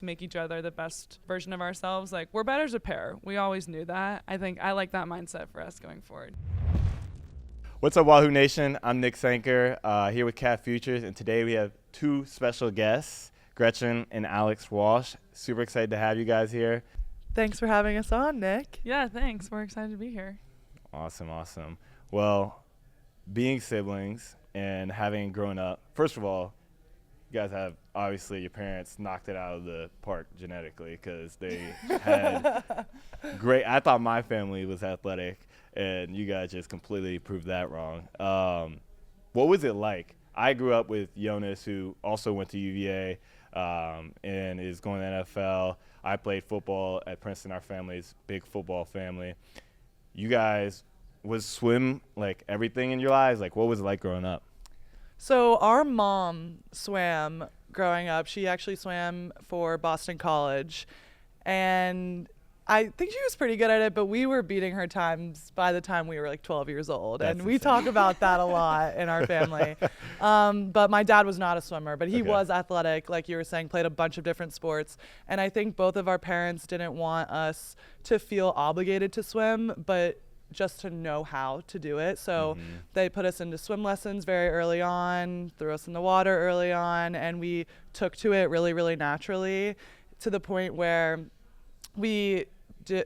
make each other the best version of ourselves. Like, we're better as a pair. We always knew that. I think I like that mindset for us going forward. What's up, Wahoo Nation? I'm Nick Sanker, here with Cat Futures, and today we have two special guests, Gretchen and Alex Walsh. Super excited to have you guys here. Thanks for having us on, Nick. Yeah, thanks. We're excited to be here. Awesome. Well, being siblings and having grown up, first of all, you guys have, obviously, your parents knocked it out of the park genetically because they had I thought my family was athletic, and you guys just completely proved that wrong. What was it like? I grew up with Jonas, who also went to UVA and is going to the NFL. I played football at Princeton. Our family's big football family. You guys, was swim like everything in your lives? Like, what was it like growing up? So our mom swam growing up. She actually swam for Boston College, and I think she was pretty good at it, but we were beating her times by the time we were like 12 years old. That's and we insane. talk about that a lot in our family. But my dad was not a swimmer, but he was athletic, like you were saying, played a bunch of different sports. And I think both of our parents didn't want us to feel obligated to swim, but just to know how to do it. So they put us into swim lessons very early on, threw us in the water early on, and we took to it really, really naturally, to the point where we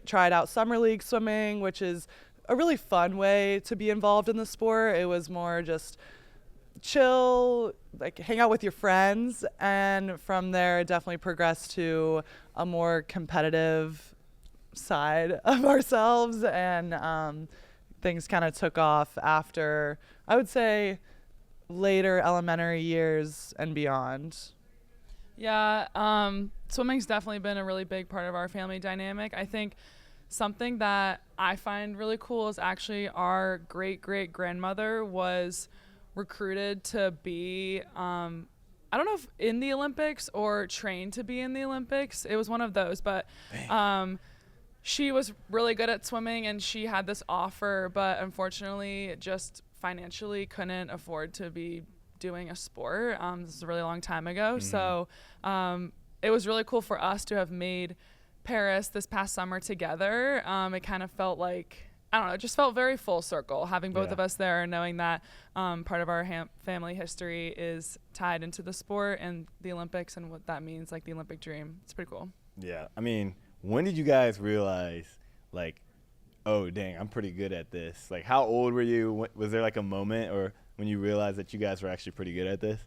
tried out summer league swimming, which is a really fun way to be involved in the sport. It was more just chill, like hang out with your friends, and from there it definitely progressed to a more competitive side of ourselves, and things kind of took off after, I would say, later elementary years and beyond. Yeah, swimming's definitely been a really big part of our family dynamic. I think something that I find really cool is actually our great-great-grandmother was recruited to be, I don't know if in the Olympics or trained to be in the Olympics. It was one of those, but she was really good at swimming, and she had this offer, but unfortunately just financially couldn't afford to be doing a sport. This is a really long time ago. So it was really cool for us to have made Paris this past summer together. It kind of felt like, I don't know, it just felt very full circle, having both of us there and knowing that part of our family history is tied into the sport and the Olympics and what that means, like the Olympic dream. It's pretty cool. Yeah, I mean, when did you guys realize, like, oh, dang, I'm pretty good at this? Like, how old were you? Was there, like, a moment or when you realized that you guys were actually pretty good at this?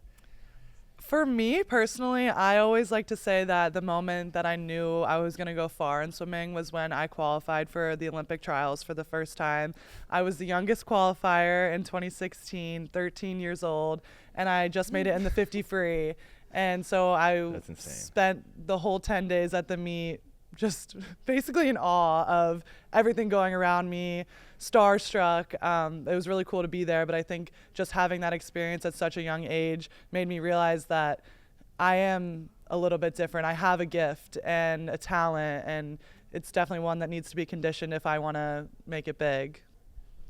For me personally, I always like to say that the moment that I knew I was going to go far in swimming was when I qualified for the Olympic trials for the first time. I was the youngest qualifier in 2016, 13 years old, and I just made it in the 50 free. And so I spent the whole 10 days at the meet just basically in awe of everything going around me, starstruck. It was really cool to be there, but I think just having that experience at such a young age made me realize that I am a little bit different. I have a gift and a talent, and it's definitely one that needs to be conditioned if I want to make it big.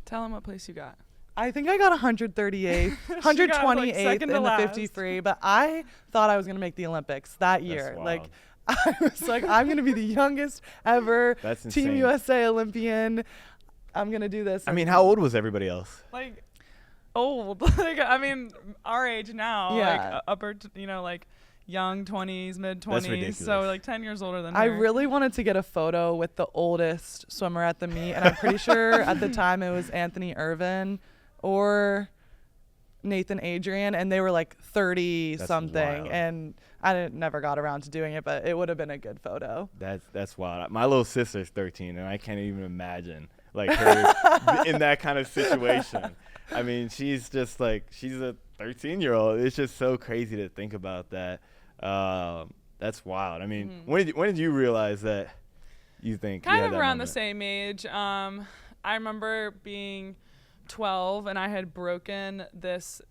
Tell them what place you got. I think I got 138th, 128th in the 50 free, but I thought I was going to make the Olympics that year. Like, I was like, I'm going to be the youngest ever Team USA Olympian. I'm going to do this. I mean, how old was everybody else? Like, old. Like, I mean, our age now. Yeah. Like, upper, like, young 20s, mid 20s. That's ridiculous. So, like, 10 years older than her. I really wanted to get a photo with the oldest swimmer at the meet, and I'm pretty sure at the time it was Anthony Irvin or Nathan Adrian, and they were like 30-something, and I never got around to doing it, but it would have been a good photo. That's wild. My little sister's 13, and I can't even imagine like her in that kind of situation. I mean, she's just like, she's a 13-year-old. It's just so crazy to think about that. That's wild. I mean, when did you realize that you think kind you had of that around moment? the same age? I remember being 12 and I had broken this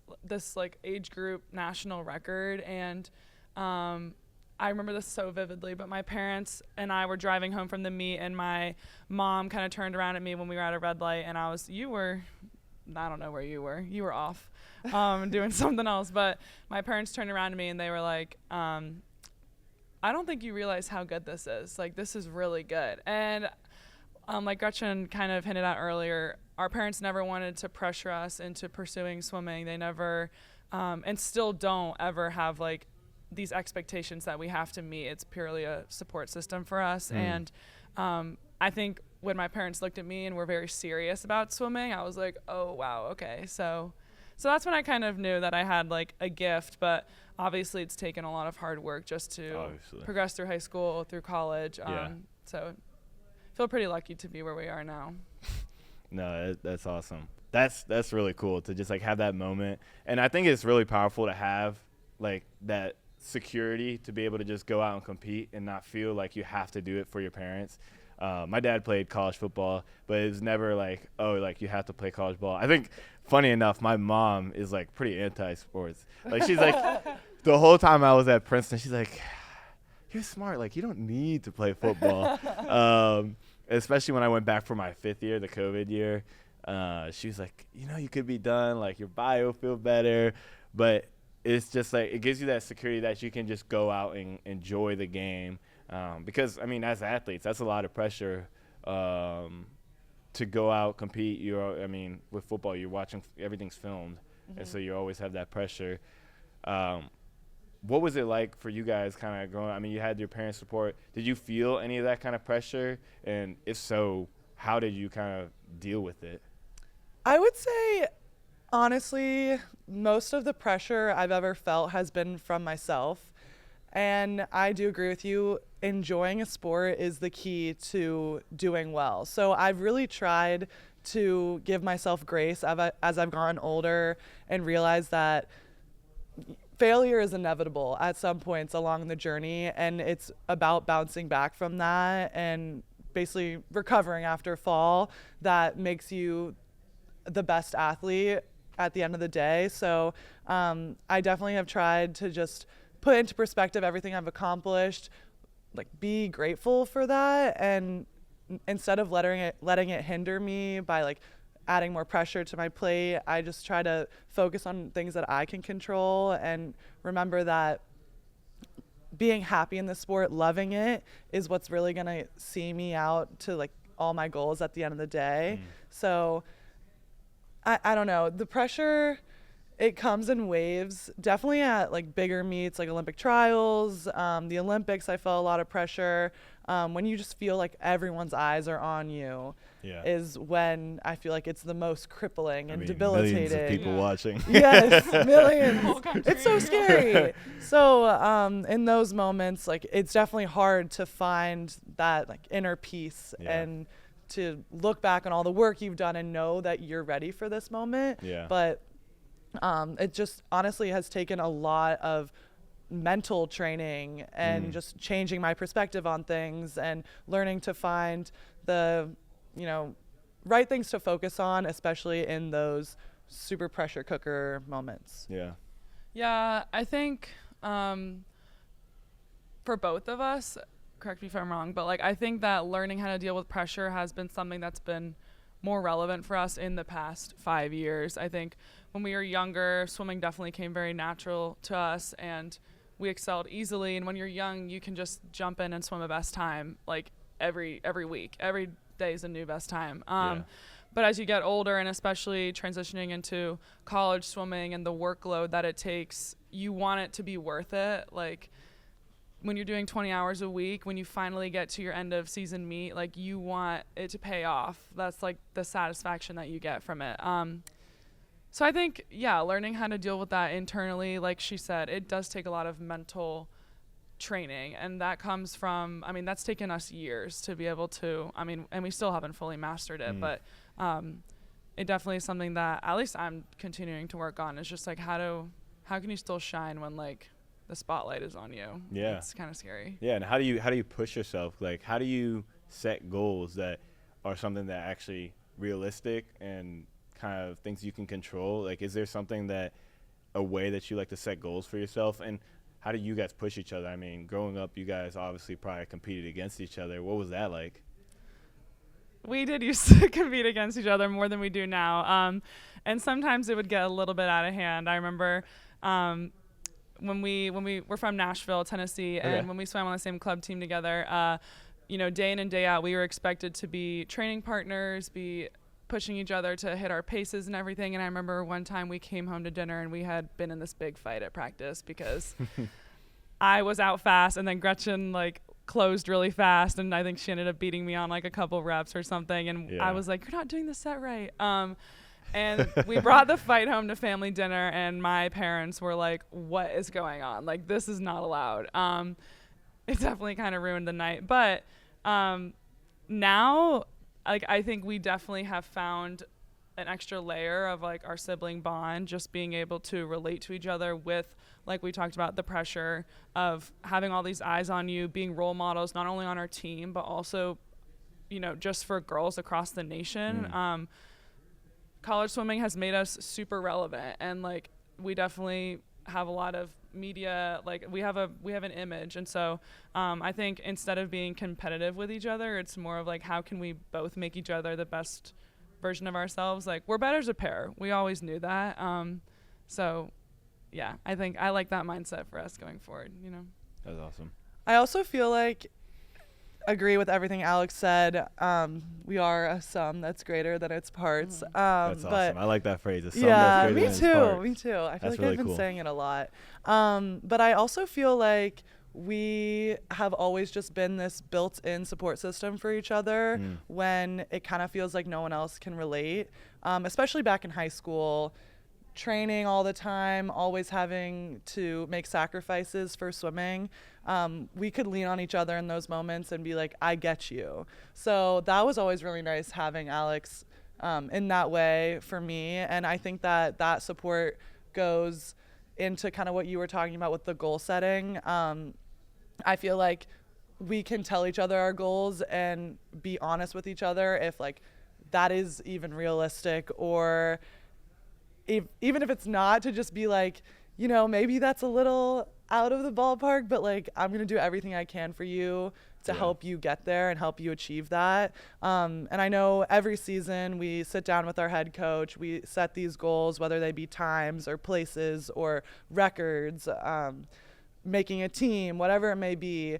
like age group national record, and I remember this so vividly, but my parents and I were driving home from the meet, and my mom kind of turned around at me when we were at a red light, and I don't know where you were off doing something else, but my parents turned around to me and they were like, I don't think you realize how good this is. Like, this is really good. And like Gretchen kind of hinted at earlier, our parents never wanted to pressure us into pursuing swimming. They never, and still don't ever have like these expectations that we have to meet. It's purely a support system for us. And I think when my parents looked at me and were very serious about swimming, I was like, oh, wow, okay. So that's when I kind of knew that I had like a gift, but obviously it's taken a lot of hard work just to progress through high school, through college. So I feel pretty lucky to be where we are now. No, that's awesome. That's really cool to just like have that moment. And I think it's really powerful to have like that security to be able to just go out and compete and not feel like you have to do it for your parents. My dad played college football, but it was never like, oh, like you have to play college ball. I think, funny enough, my mom is like pretty anti-sports. Like she's like, the whole time I was at Princeton, she's like, you're smart. Like you don't need to play football. Especially when I went back for my 5th year, the COVID year. She was like, you could be done. Like your bio feel better, but it's just like it gives you that security that you can just go out and enjoy the game. Because, I mean, as athletes, that's a lot of pressure to go out, compete. With football, you're watching – everything's filmed, and so you always have that pressure. What was it like for you guys kind of growing – I mean, you had your parents' support. Did you feel any of that kind of pressure? And if so, how did you kind of deal with it? I would say, honestly, most of the pressure I've ever felt has been from myself. And I do agree with you. Enjoying a sport is the key to doing well. So I've really tried to give myself grace as I've gotten older and realized that failure is inevitable at some points along the journey. And it's about bouncing back from that and basically recovering after a fall that makes you the best athlete at the end of the day. So I definitely have tried to just put into perspective everything I've accomplished, like be grateful for that, and instead of letting it hinder me by like adding more pressure to my plate, I just try to focus on things that I can control and remember that being happy in the sport, loving it, is what's really gonna see me out to like all my goals at the end of the day. So I don't know, the pressure, it comes in waves. Definitely at like bigger meets like Olympic trials, the Olympics, I felt a lot of pressure. When you just feel like everyone's eyes are on you is when I feel like it's the most crippling and debilitating. Millions of people watching. Yes, millions. It's so scary. So in those moments, like it's definitely hard to find that like inner peace and to look back on all the work you've done and know that you're ready for this moment. But it just honestly has taken a lot of mental training and just changing my perspective on things and learning to find the, right things to focus on, especially in those super pressure cooker moments. Yeah, I think for both of us, correct me if I'm wrong, but like I think that learning how to deal with pressure has been something that's been more relevant for us in the past 5 years. I think when we were younger, swimming definitely came very natural to us and we excelled easily. And when you're young, you can just jump in and swim a best time like every week. Every day is a new best time. But as you get older and especially transitioning into college swimming and the workload that it takes, you want it to be worth it. Like when you're doing 20 hours a week, when you finally get to your end of season meet, like you want it to pay off. That's like the satisfaction that you get from it. So I think, learning how to deal with that internally, like she said, it does take a lot of mental training. And that comes from, that's taken us years to be able to, and we still haven't fully mastered it, but it definitely is something that at least I'm continuing to work on. It's just like, how can you still shine when like the spotlight is on you? It's kind of scary. And how do you push yourself? Like, how do you set goals that are something that actually realistic and kind of things you can control? Like, is there something a way that you like to set goals for yourself? And how do you guys push each other? I mean, growing up, you guys obviously probably competed against each other. What was that like? We did used to compete against each other more than we do now. And sometimes it would get a little bit out of hand. I remember when we're from Nashville, Tennessee, Okay. and when we swam on the same club team together, day in and day out, we were expected to be training partners, be pushing each other to hit our paces and everything. And I remember one time we came home to dinner and we had been in this big fight at practice because I was out fast and then Gretchen like closed really fast, and I think she ended up beating me on like a couple reps or something. And I was like, "You're not doing the set right." And we brought the fight home to family dinner, and my parents were like, "What is going on? Like, this is not allowed." It definitely kind of ruined the night. But now, like, I think we definitely have found an extra layer of like our sibling bond, just being able to relate to each other with, like we talked about, the pressure of having all these eyes on you, being role models, not only on our team, but also, just for girls across the nation. College swimming has made us super relevant, and like we definitely have a lot of media, like we have an image. And so I think instead of being competitive with each other, it's more of like, how can we both make each other the best version of ourselves? Like, we're better as a pair. We always knew that. So yeah, I think I like that mindset for us going forward. That's awesome. I also feel like, agree with everything Alex said. We are a sum that's greater than its parts. That's but awesome. I like that phrase. A sum yeah, that's greater me than its too. parts. Me too. I feel That's like really I've been cool. saying it a lot. But I also feel like we have always just been this built-in support system for each other when it kind of feels like no one else can relate, especially back in high school. Training all the time, always having to make sacrifices for swimming. We could lean on each other in those moments and be like, I get you. So that was always really nice having Alex in that way for me. And I think that support goes into kind of what you were talking about with the goal setting. I feel like we can tell each other our goals and be honest with each other if like that is even realistic, or even if it's not, to just be like, maybe that's a little out of the ballpark, but like, I'm going to do everything I can for you to help you get there and help you achieve that. And I know every season we sit down with our head coach, we set these goals, whether they be times or places or records, making a team, whatever it may be.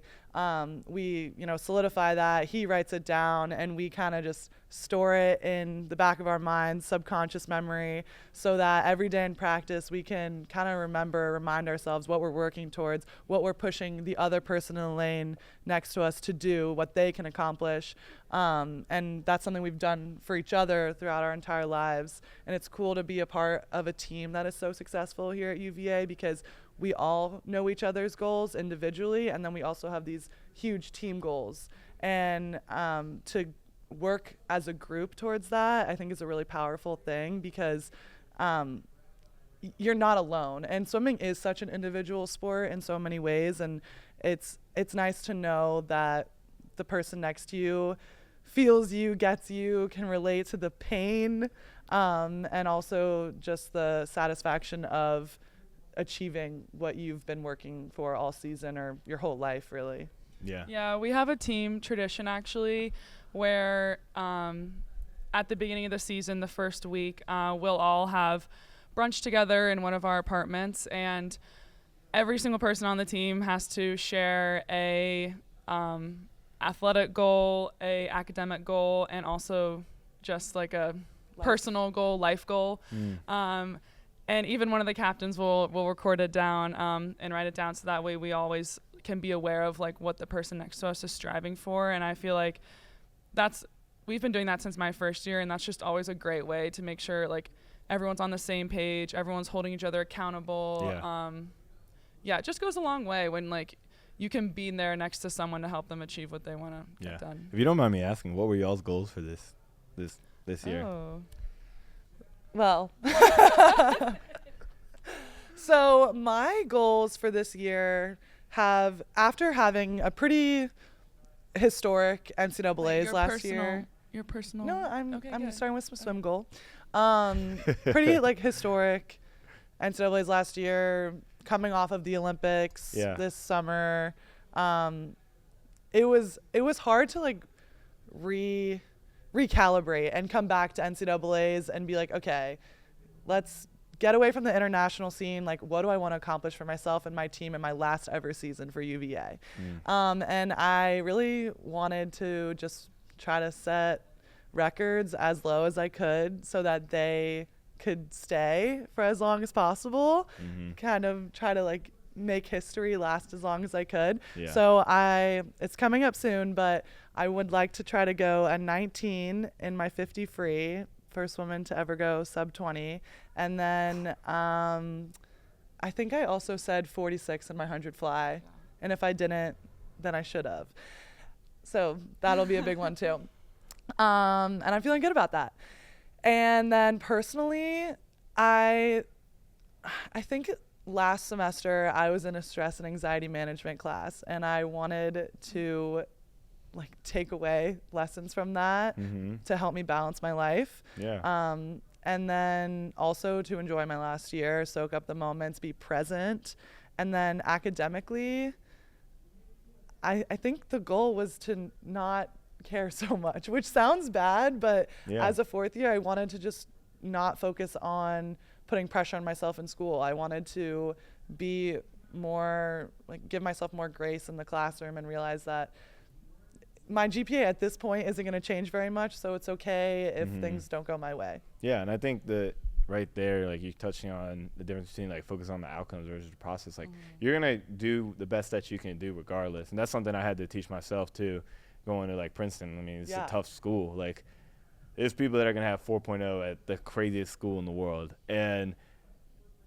We solidify that. He writes it down, and we kind of just store it in the back of our minds, subconscious memory, so that every day in practice we can kind of remind ourselves what we're working towards, what we're pushing the other person in the lane next to us to do, what they can accomplish. And that's something we've done for each other throughout our entire lives. And it's cool to be a part of a team that is so successful here at UVA, because we all know each other's goals individually, and then we also have these huge team goals. And to work as a group towards that, I think, is a really powerful thing, because you're not alone. And swimming is such an individual sport in so many ways, and it's nice to know that the person next to you feels you, gets you, can relate to the pain, and also just the satisfaction of achieving what you've been working for all season or your whole life, really. Yeah, we have a team tradition actually where at the beginning of the season, the first week, we'll all have brunch together in one of our apartments, and every single person on the team has to share a athletic goal, a academic goal, and also just like a personal goal, life goal. And even one of the captains will record it down and write it down, so that way we always can be aware of like what the person next to us is striving for. And I feel like we've been doing that since my first year, and that's just always a great way to make sure like everyone's on the same page, everyone's holding each other accountable. It just goes a long way when like you can be there next to someone to help them achieve what they want to get done. If you don't mind me asking, what were y'all's goals for this year? Well, so my goals for this year have, after having a pretty historic NCAAs last year. Your personal? No, I'm good. starting with some swim goal. Pretty like historic NCAAs last year, coming off of the Olympics this summer. It was hard to like recalibrate and come back to NCAAs and be like, okay, let's get away from the international scene. Like, what do I want to accomplish for myself and my team in my last ever season for UVA? And I really wanted to just try to set records as low as I could so that they could stay for as long as possible, kind of try to like make history last as long as I could. Yeah. So it's coming up soon, but I would like to try to go a 19 in my 50 free, first woman to ever go sub 20. And then I think I also said 46 in my 100 fly. And if I didn't, then I should have. So that'll be a big one too. And I'm feeling good about that. And then personally, I think last semester I was in a stress and anxiety management class, and I wanted to like take away lessons from that to help me balance my life. Yeah. And then also to enjoy my last year, soak up the moments, be present. And then academically, I think the goal was to not care so much, which sounds bad, but as a fourth year, I wanted to just not focus on putting pressure on myself in school. I wanted to be more, like, give myself more grace in the classroom and realize that my GPA at this point isn't going to change very much, so it's okay if things don't go my way. Yeah, and I think that right there, like, you're touching on the difference between like focus on the outcomes versus the process. Like, you're gonna do the best that you can do regardless, and that's something I had to teach myself too, going to like Princeton. I mean, it's a tough school. Like, there's people that are gonna have 4.0 at the craziest school in the world, and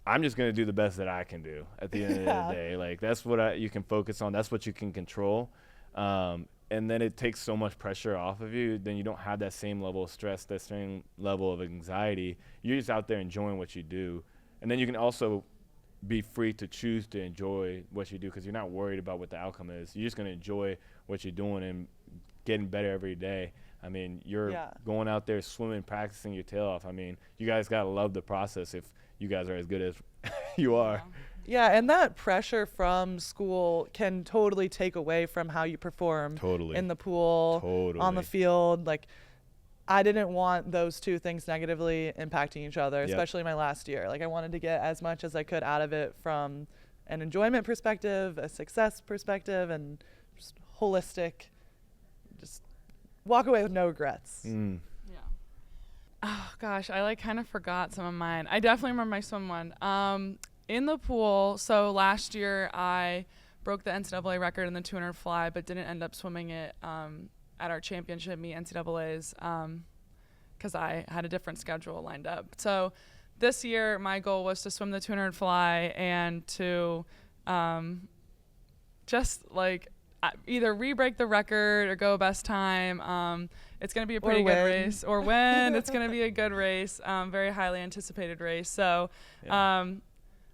I'm just gonna do the best that I can do at the end of the day. Like, that's what you can focus on. That's what you can control. And then it takes so much pressure off of you. Then you don't have that same level of stress, that same level of anxiety. You're just out there enjoying what you do. And then you can also be free to choose to enjoy what you do because you're not worried about what the outcome is. You're just going to enjoy what you're doing and getting better every day. I mean, you're going out there swimming, practicing your tail off. I mean, you guys got to love the process if you guys are as good as you are. Yeah, and that pressure from school can totally take away from how you perform in the pool, on the field. Like, I didn't want those two things negatively impacting each other, especially my last year. Like, I wanted to get as much as I could out of it from an enjoyment perspective, a success perspective, and just holistic, just walk away with no regrets. Oh gosh, I like kind of forgot some of mine. I definitely remember my swim one. In the pool, so last year I broke the NCAA record in the 200 fly, but didn't end up swimming it at our championship meet, NCAAs, because I had a different schedule lined up. So this year my goal was to swim the 200 fly and to just like either re-break the record or go best time. It's going to be a pretty good race, or win. It's going to be a good race, very highly anticipated race. So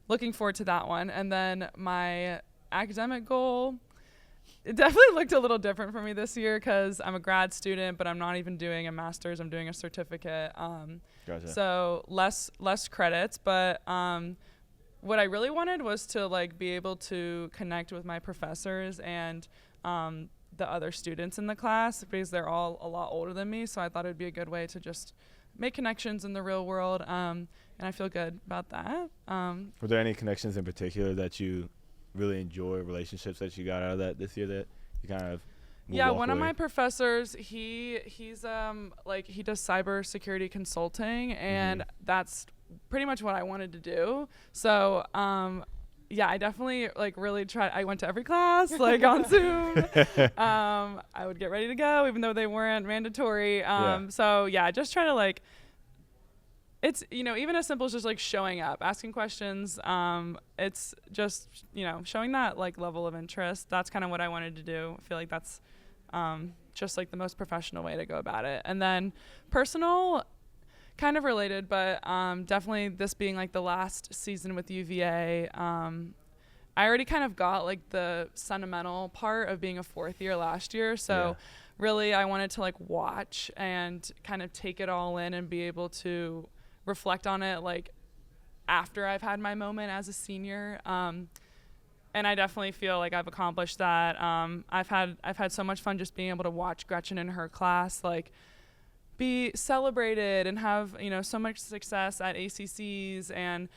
looking forward to that one. And then my academic goal, it definitely looked a little different for me this year because I'm a grad student, but I'm not even doing a master's. I'm doing a certificate. Gotcha. So less credits. But what I really wanted was to like be able to connect with my professors and the other students in the class because they're all a lot older than me. So I thought it would be a good way to just make connections in the real world. And I feel good about that. Were there any connections in particular that you really enjoy, relationships that you got out of that this year that you kind of one of my professors, he's like he does cybersecurity consulting, and that's pretty much what I wanted to do. So I definitely like really tried. I went to every class like on Zoom. I would get ready to go even though they weren't mandatory. So just try to like, it's, even as simple as just like showing up, asking questions. It's just, showing that like level of interest. That's kind of what I wanted to do. I feel like that's just like the most professional way to go about it. And then personal, kind of related, but definitely this being like the last season with UVA, I already kind of got like the sentimental part of being a fourth year last year. So really I wanted to like watch and kind of take it all in and be able to reflect on it like after I've had my moment as a senior. And I definitely feel like I've accomplished that. I've had so much fun just being able to watch Gretchen in her class, like be celebrated and have, so much success at ACCs and,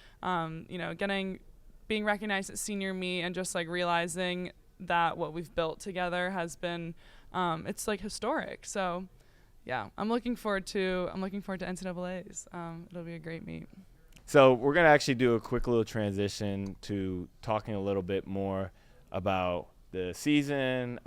being recognized at senior meet and just like realizing that what we've built together has been, it's like historic. So yeah, I'm looking forward to NCAAs. It'll be a great meet. So we're going to actually do a quick little transition to talking a little bit more about the season,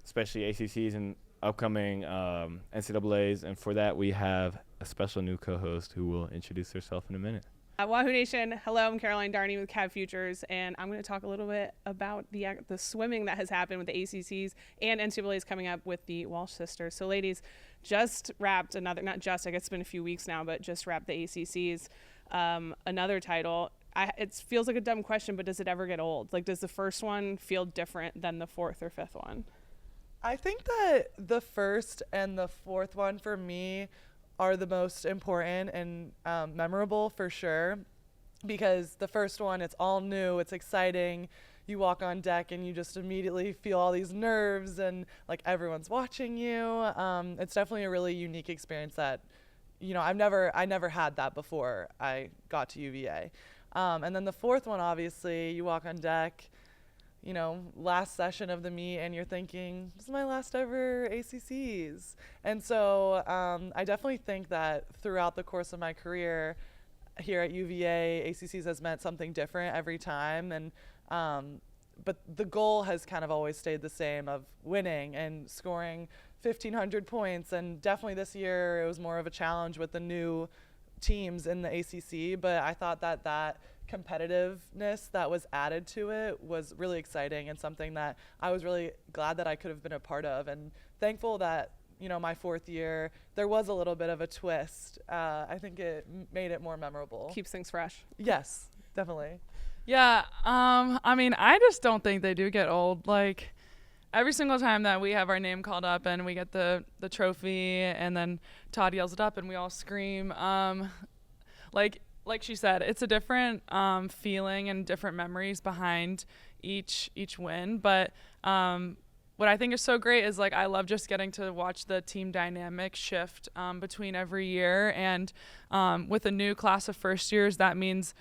especially ACCs and upcoming NCAAs. And for that, we have a special new co-host who will introduce herself in a minute. Wahoo Nation, hello, I'm Caroline Darney with Cab Futures, and I'm going to talk a little bit about the swimming that has happened with the ACCs and NCAAs coming up with the Walsh sisters. So ladies, just wrapped I guess it's been a few weeks now, but just wrapped the ACCs, another title. It feels like a dumb question, but does it ever get old? Like, does the first one feel different than the fourth or fifth one? I think that the first and the fourth one for me are the most important and memorable for sure, because the first one, it's all new, it's exciting. You walk on deck and you just immediately feel all these nerves and like everyone's watching you. It's definitely a really unique experience that, I never had that before I got to UVA. And then the fourth one, obviously, you walk on deck, last session of the meet, and you're thinking, this is my last ever ACCs. And so I definitely think that throughout the course of my career here at UVA, ACCs has meant something different every time. And but the goal has kind of always stayed the same, of winning and scoring 1,500 points. And definitely this year it was more of a challenge with the new teams in the ACC. But I thought that competitiveness that was added to it was really exciting and something that I was really glad that I could have been a part of, and thankful that my fourth year there was a little bit of a twist. I think it made it more memorable. Keeps things fresh. Yes, definitely. Yeah, I just don't think they do get old. Like, every single time that we have our name called up and we get the trophy and then Todd yells it up and we all scream, like she said, it's a different feeling and different memories behind each win. But what I think is so great is, like, I love just getting to watch the team dynamic shift between every year. And with a new class of first years, that means,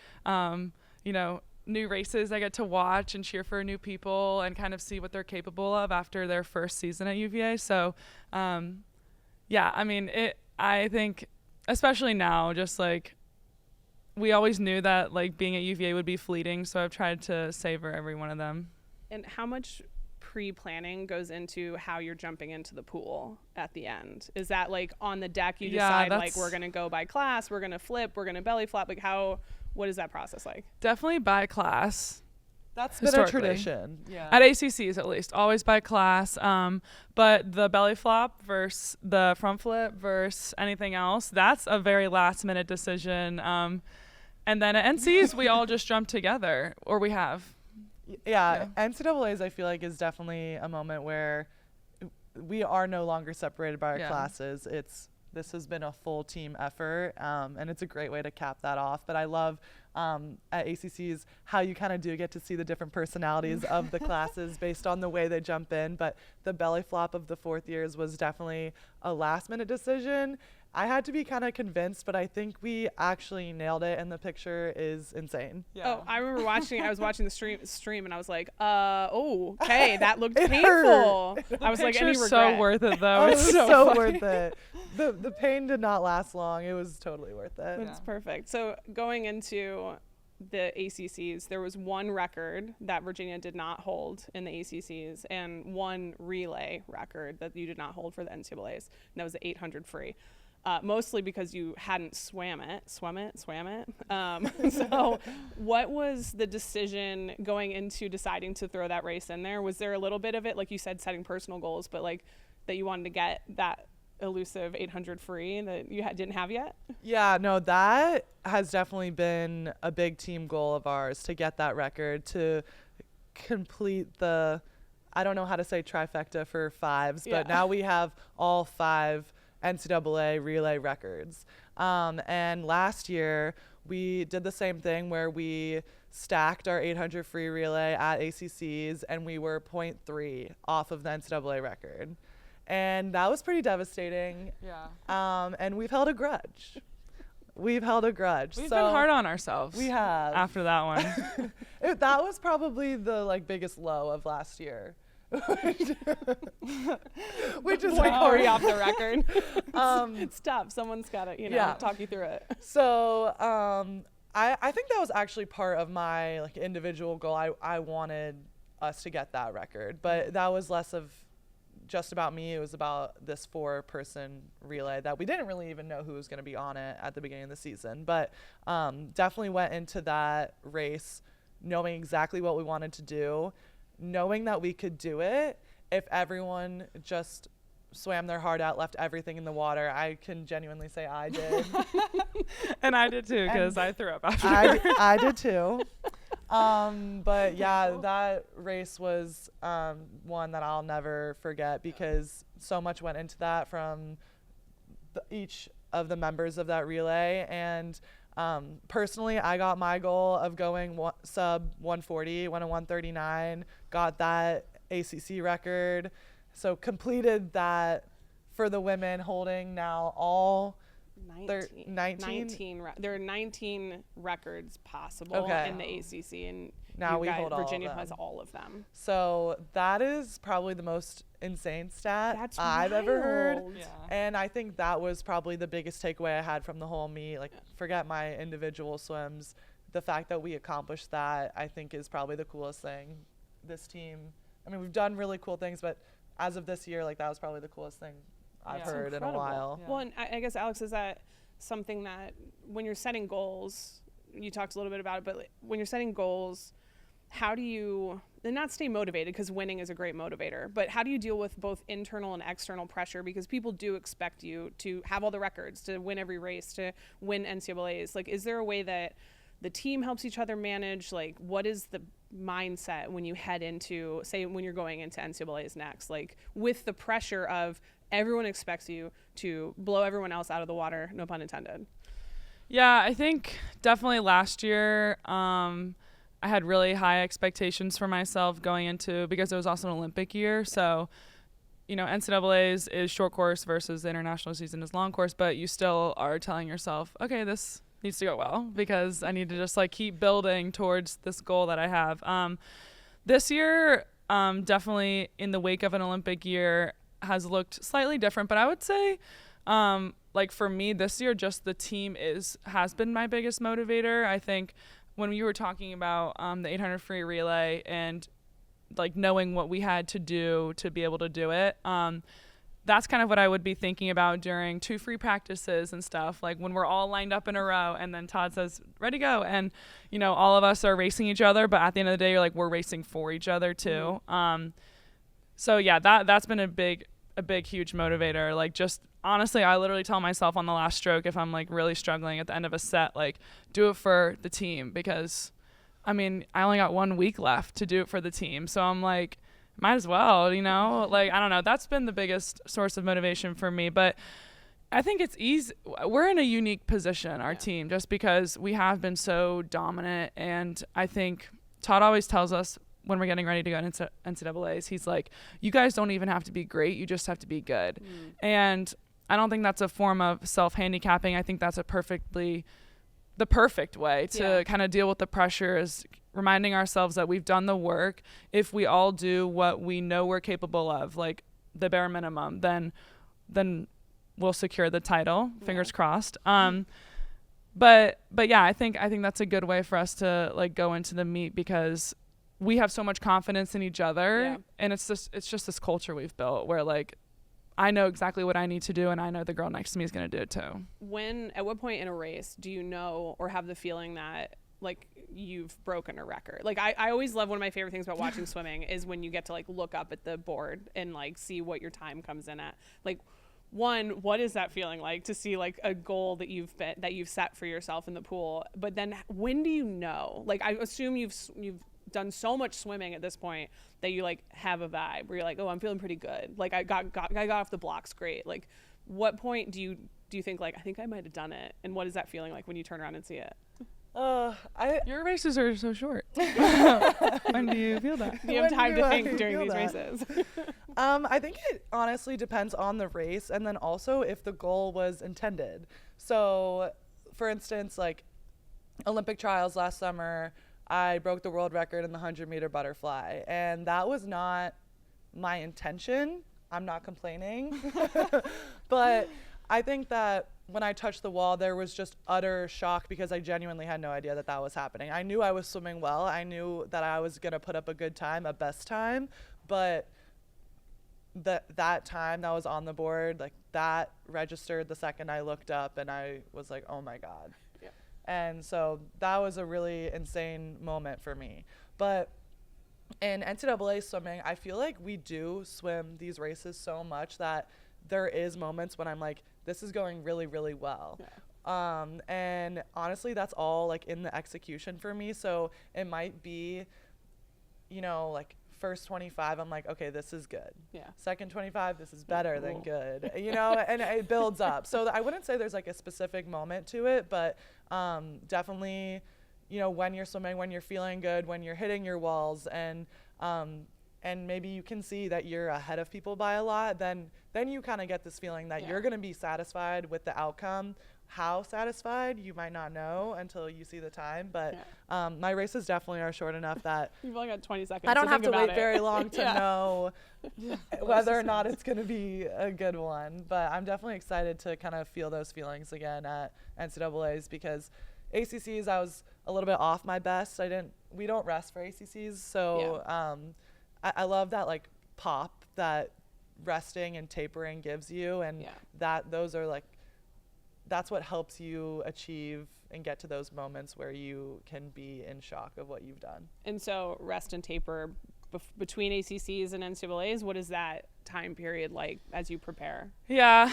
new races I get to watch and cheer for new people and kind of see what they're capable of after their first season at UVA. So, I think, especially now, just like, we always knew that like being at UVA would be fleeting, so I've tried to savor every one of them. And how much pre-planning goes into how you're jumping into the pool at the end? Is that like on the deck you decide like we're going to go by class, we're going to flip, we're going to belly flop? Like what is that process like? Definitely by class. That's been a tradition. Yeah. At ACCs, at least, always by class. But the belly flop versus the front flip versus anything else, that's a very last minute decision. And then at NCs, we all just jump together, or we have. Yeah, NCAAs, I feel like, is definitely a moment where we are no longer separated by our classes. This has been a full team effort, and it's a great way to cap that off. But I love at ACCs how you kind of do get to see the different personalities of the classes based on the way they jump in. But the belly flop of the fourth years was definitely a last minute decision. I had to be kind of convinced, but I think we actually nailed it, and the picture is insane. Yeah. Oh, I remember I was watching the stream, and I was like, okay, that looked painful. I was like, any regret? So worth it, though. It was so worth it. The pain did not last long. It was totally worth it. That's perfect. So going into the ACCs, there was one record that Virginia did not hold in the ACCs and one relay record that you did not hold for the NCAAs, and that was the 800 free. Mostly because you hadn't swam it. So what was the decision going into deciding to throw that race in there? Was there a little bit of it, like you said, setting personal goals, but like that you wanted to get that elusive 800 free that you didn't have yet? Yeah, no, that has definitely been a big team goal of ours, to get that record, to complete the, I don't know how to say trifecta for fives, but now we have all 5 NCAA relay records. And last year we did the same thing where we stacked our 800 free relay at ACCs, and we were 0.3 off of the NCAA record. and that was pretty devastating. Yeah. And we've held a grudge. We've been hard on ourselves. We have. After that one. That was probably the like biggest low of last year. Which is Boy, hard. Corey off the record. Stop. Someone's got to, talk you through it. So I think that was actually part of my like individual goal. I wanted us to get that record, but that was less of just about me. It was about this 4-person relay that we didn't really even know who was going to be on it at the beginning of the season, but definitely went into that race knowing exactly what we wanted to do, knowing that we could do it if everyone just swam their heart out, left everything in the water. I can genuinely say I did. And I did too, because I threw up after. I did too. But yeah, that race was one that I'll never forget because so much went into that from each of the members of that relay. And personally, I got my goal of going sub 140, went a 139, got that ACC record. So completed that for the women, holding now all 19. There are 19 records possible in the ACC, and now we hold Virginia all of them. has all of them. So that is probably the most insane stat That's I've ever heard. Yeah. And I think that was probably the biggest takeaway I had from the whole meet. Like, forget my individual swims. The fact that we accomplished that, I think, is probably the coolest thing. This team, I mean, we've done really cool things, but as of this year, like, that was probably the coolest thing I've heard in a while. Yeah. Well, and I guess, Alex, is that something that when you're setting goals, you talked a little bit about it, but like, when you're setting goals, how do you, and not stay motivated, because winning is a great motivator, but how do you deal with both internal and external pressure? Because people do expect you to have all the records, to win every race, to win NCAAs. Like, is there a way that the team helps each other manage? Like, what is the mindset when you head into, say, when you're going into NCAAs next, like with the pressure of everyone expects you to blow everyone else out of the water, no pun intended? Yeah, I think definitely last year I had really high expectations for myself going into, because it was also an Olympic year. So, you know, NCAAs is short course versus the international season is long course, but you still are telling yourself, okay, this needs to go well because I need to just like keep building towards this goal that I have. This year, definitely in the wake of an Olympic year, has looked slightly different, but I would say like for me this year, just the team has been my biggest motivator. I think when you were talking about the 800 free relay and like knowing what we had to do to be able to do it, that's kind of what I would be thinking about during 2 free practices and stuff, like when we're all lined up in a row and then Todd says, ready, go. And, you know, all of us are racing each other, but at the end of the day, you're like, we're racing for each other too. So yeah, that's been a big, huge motivator. Like, just honestly, I literally tell myself on the last stroke, if I'm like really struggling at the end of a set, like do it for the team, because I mean, I only got 1 week left to do it for the team. So I'm like, might as well, you know, like, I don't know. That's been the biggest source of motivation for me. But I think it's easy. We're in a unique position, our team, just because we have been so dominant. And I think Todd always tells us when we're getting ready to go into NCAAs, he's like, you guys don't even have to be great. You just have to be good. And I don't think that's a form of self-handicapping. I think that's the perfect way to kind of deal with the pressure, is reminding ourselves that we've done the work. If we all do what we know we're capable of, like the bare minimum, then we'll secure the title. Fingers crossed. But yeah, I think that's a good way for us to like go into the meet, because we have so much confidence in each other, and it's just this culture we've built where like I know exactly what I need to do, and I know the girl next to me is going to do it too. At what point in a race do you know or have the feeling that like you've broken a record? Like I always love, one of my favorite things about watching swimming is when you get to like look up at the board and like see what your time comes in at. Like, one, what is that feeling like to see like a goal that you've set for yourself in the pool? But then when do you know? Like, I assume you've done so much swimming at this point that you like have a vibe where you're like, oh, I'm feeling pretty good. Like I got off the blocks great. Like, what point do you think like, I think I might have done it? And what is that feeling like when you turn around and see it? Your races are so short. When do you feel that? You have When time do to I think during feel these that? races. I think it honestly depends on the race, and then also if the goal was intended. So, for instance, like Olympic trials last summer, I broke the world record in the 100-meter butterfly, and that was not my intention. I'm not complaining. But I think that when I touched the wall, there was just utter shock because I genuinely had no idea that that was happening. I knew I was swimming well. I knew that I was going to put up a good time, a best time, but that time that was on the board, like that registered the second I looked up, and I was like, oh my God. Yeah. And so that was a really insane moment for me. But in NCAA swimming, I feel like we do swim these races so much that there is moments when I'm like, this is going really, really well. Yeah. And honestly, that's all like in the execution for me. So it might be, like first 25, I'm like, okay, this is good. Yeah. Second 25, this is better than Cool. good, and it builds up. So I wouldn't say there's like a specific moment to it, but definitely, when you're swimming, when you're feeling good, when you're hitting your walls, and maybe you can see that you're ahead of people by a lot, then you kind of get this feeling that you're going to be satisfied with the outcome. How satisfied, you might not know until you see the time, but my races definitely are short enough that You've only got 20 seconds. I don't have think to about wait it. very long to Yeah. know whether or not it's going to be a good one. But I'm definitely excited to kind of feel those feelings again at NCAAs, because ACCs, I was a little bit off my best. We don't rest for ACCs. So I love that like pop that resting and tapering gives you. And that's what helps you achieve and get to those moments where you can be in shock of what you've done. And so rest and taper between ACCs and NCAAs, what is that time period like as you prepare? Yeah.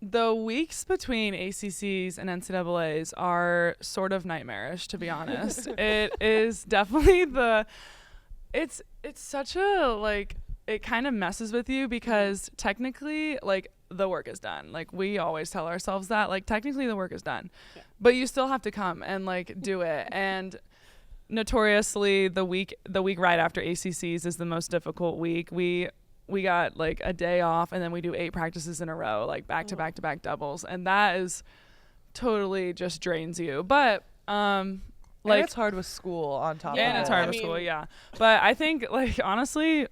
The weeks between ACCs and NCAAs are sort of nightmarish, to be honest. It is definitely it's such a, it kind of messes with you because technically, the work is done. We always tell ourselves that, technically the work is done. Yeah. But you still have to come and, do it. And notoriously, the week right after ACCs is the most difficult week. We got, a day off, and then we do 8 practices in a row, back-to-back-to-back doubles. And that is totally just drains you. But, and it's hard with school on top of it. Yeah, and it's hard with school, yeah. But I think, honestly,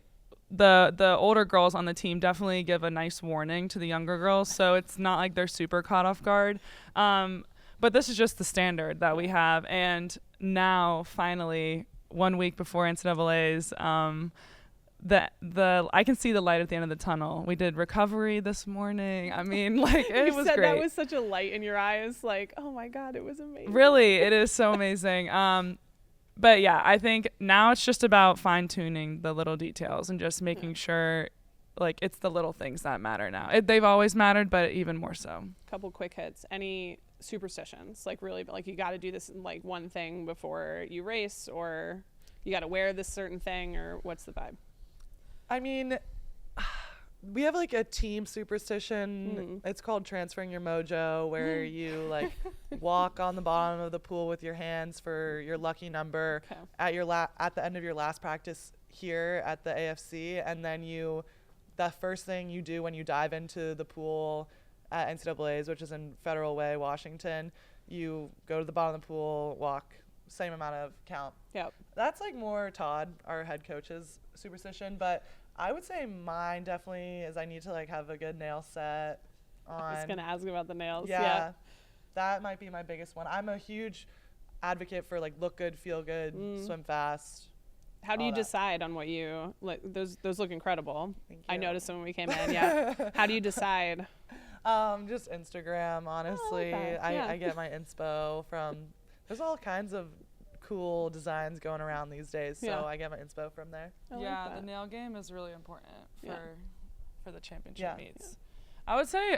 the older girls on the team definitely give a nice warning to the younger girls, so it's not like they're super caught off guard. But this is just the standard that we have. And now, finally, 1 week before NCAAs, I can see the light at the end of the tunnel. We did recovery this morning. I mean, it was great. That was such a light in your eyes. Oh my God, it was amazing. Really, it is so amazing. But yeah, I think now it's just about fine tuning the little details and just making sure, it's the little things that matter now. They've always mattered, but even more so. Couple quick hits. Any superstitions? Really, you got to do this one thing before you race, or you got to wear this certain thing, or what's the vibe? I mean, we have a team superstition. It's called transferring your mojo, where you walk on the bottom of the pool with your hands for your lucky number at the end of your last practice here at the AFC, and then the first thing you do when you dive into the pool at NCAAs, which is in Federal Way, Washington, you go to the bottom of the pool, walk same amount of count. Yep. That's more Todd, our head coach's superstition, but I would say mine definitely is I need to have a good nail set on. I was gonna ask about the nails. Yeah, that might be my biggest one. I'm a huge advocate for look good, feel good, swim fast. How do you decide on what you those look incredible? Thank you. I noticed them when we came in. Yeah. How do you decide? Just Instagram, honestly. I get my inspo from. There's all kinds of cool designs going around these days, so I get my inspo from there. The nail game is really important for the championship meets. Yeah. I would say,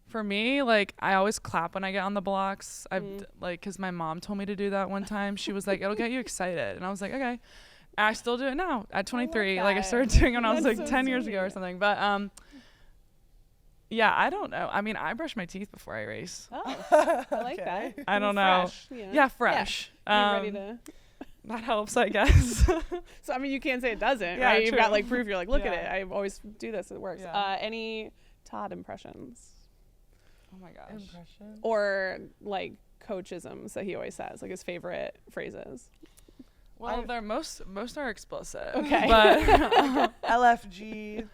for me, I always clap when I get on the blocks. Because my mom told me to do that one time. She was like, it'll get you excited. And I was like, okay. And I still do it now at 23. I started doing it when I was 10 years ago or something. But Yeah, I don't know. I mean, I brush my teeth before I race. Oh, I like that. I don't know. Fresh, you know? Yeah, fresh. You're ready to. That helps, I guess. So I mean, you can't say it doesn't, Yeah, right? You've got true. like proof. You're like, look at Yeah. it. I always do this. It works. Yeah. Any Todd impressions Oh my gosh. Impression. or like coachisms that he always says, like his favorite phrases? Well, they're most are explicit. Okay. But LFG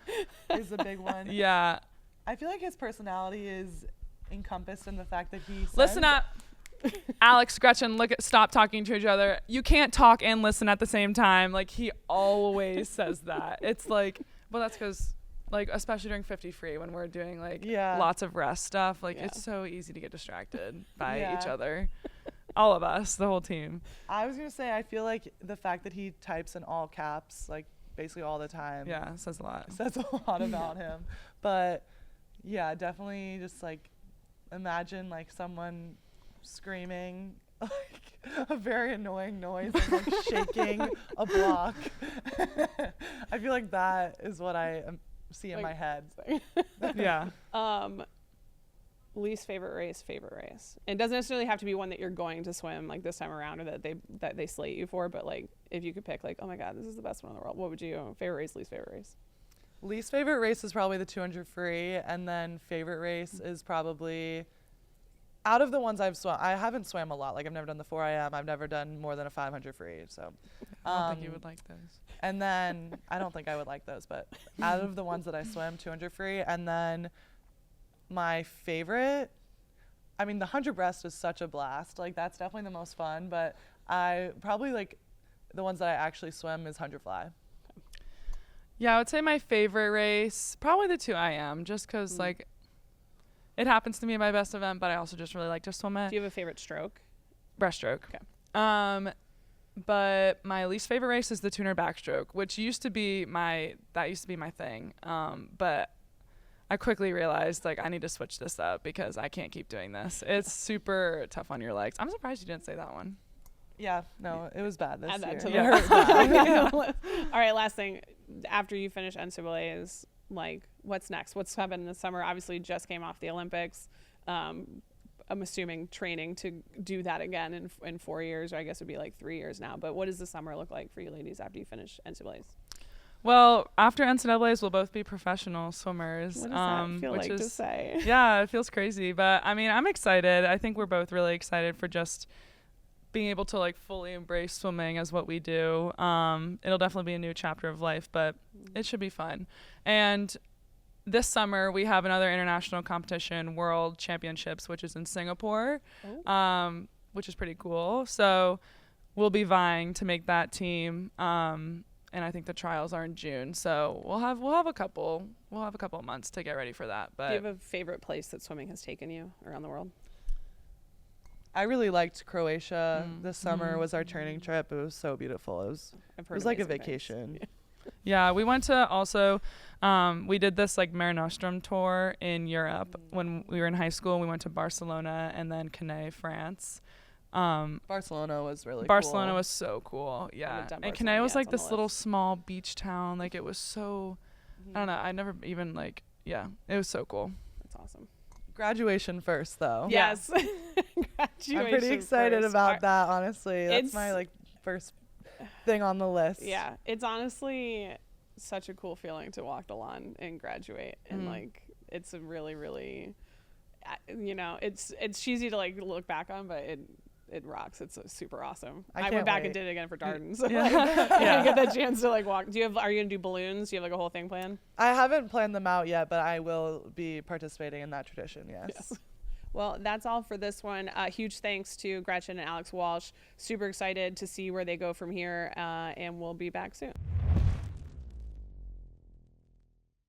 is a big one. yeah. I feel like his personality is encompassed in the fact that he Listen up. Alex, Gretchen, stop talking to each other. You can't talk and listen at the same time. Like, he always says that. It's like, well, that's because, like, especially during 50 free when we're doing, like, Yeah. lots of rest stuff, like, Yeah. it's so easy to get distracted by Yeah. each other. All of us, the whole team. I was gonna say I feel like the fact that he types in all caps like basically all the time Yeah, says a lot. says a lot about him. But yeah, definitely just like imagine like someone screaming like a very annoying noise and like shaking a block. I feel like that is what I see in Like- my head. Yeah. Least favorite race. And it doesn't necessarily have to be one that you're going to swim like this time around or that they slate you for, but like if you could pick like, oh my God, this is the best one in the world. What would you favorite race, least favorite race? Least favorite race is probably the 200 free, and then favorite race is probably out of the ones I've swum. I haven't swam a lot. Like I've never done the 4 IM. I've never done more than a 500 free. So, I don't think you would like those. And then I don't think I would like those, but out of the ones that I swim, 200 free, and then my favorite, I mean, the 100 breast is such a blast. Like that's definitely the most fun, but I probably like the ones that I actually swim is 100 fly. Yeah, I would say my favorite race, probably the 2 IM, just because, like, it happens to be my best event, but I also just really like to swim it. Do you have a favorite stroke? Breaststroke. Okay. But my least favorite race is the 200 backstroke, which used to be my thing. But I quickly realized, like, I need to switch this up because I can't keep doing this. It's super tough on your legs. I'm surprised you didn't say that one. Yeah, no, it was bad this Add that year. to the Yeah. list. All right, last thing. After you finish NCAAs, like, what's next? What's happening this summer? Obviously, you just came off the Olympics. I'm assuming training to do that again in 4 years, or I guess it would be like 3 years now. But what does the summer look like for you ladies after you finish NCAAs? Well, after NCAAs, we'll both be professional swimmers. What does that feel which like to is, say? yeah, it feels crazy. But, I mean, I'm excited. I think we're both really excited for just being able to like fully embrace swimming as what we do. It'll definitely be a new chapter of life, but it should be fun. And this summer we have another international competition, World Championships, which is in Singapore, which is pretty cool. So we'll be vying to make that team. And I think the trials are in June. So we'll have a couple of months to get ready for that. But Do you have a favorite place that swimming has taken you around the world? I really liked Croatia. This summer was our training trip. It was so beautiful. It was like a amazing things. vacation. yeah, we went to also, we did this like Mare Nostrum tour in Europe when we were in high school. We went to Barcelona and then Cannes, France. Barcelona was really Barcelona cool. was so cool. Yeah. done And Barcelona Cannes was yet. like It's on the this little list. small beach town. Like it was so, I don't know. I never even like, yeah, it was so cool. That's awesome. Graduation first, though. Yes. I'm pretty excited about that, honestly. That's It's- my like first thing on the list. Yeah, it's honestly such a cool feeling to walk the lawn and graduate, and like it's a really, really, you know, it's cheesy to like look back on, but it rocks. It's super awesome. I went can't back and wait. did it again for Darden, so Yeah. like, Yeah. I get that chance to like walk. Are you gonna do balloons? Do you have like a whole thing planned? I haven't planned them out yet, but I will be participating in that tradition, yes. Well, that's all for this one. Huge thanks to Gretchen and Alex Walsh. Super excited to see where they go from here, and we'll be back soon.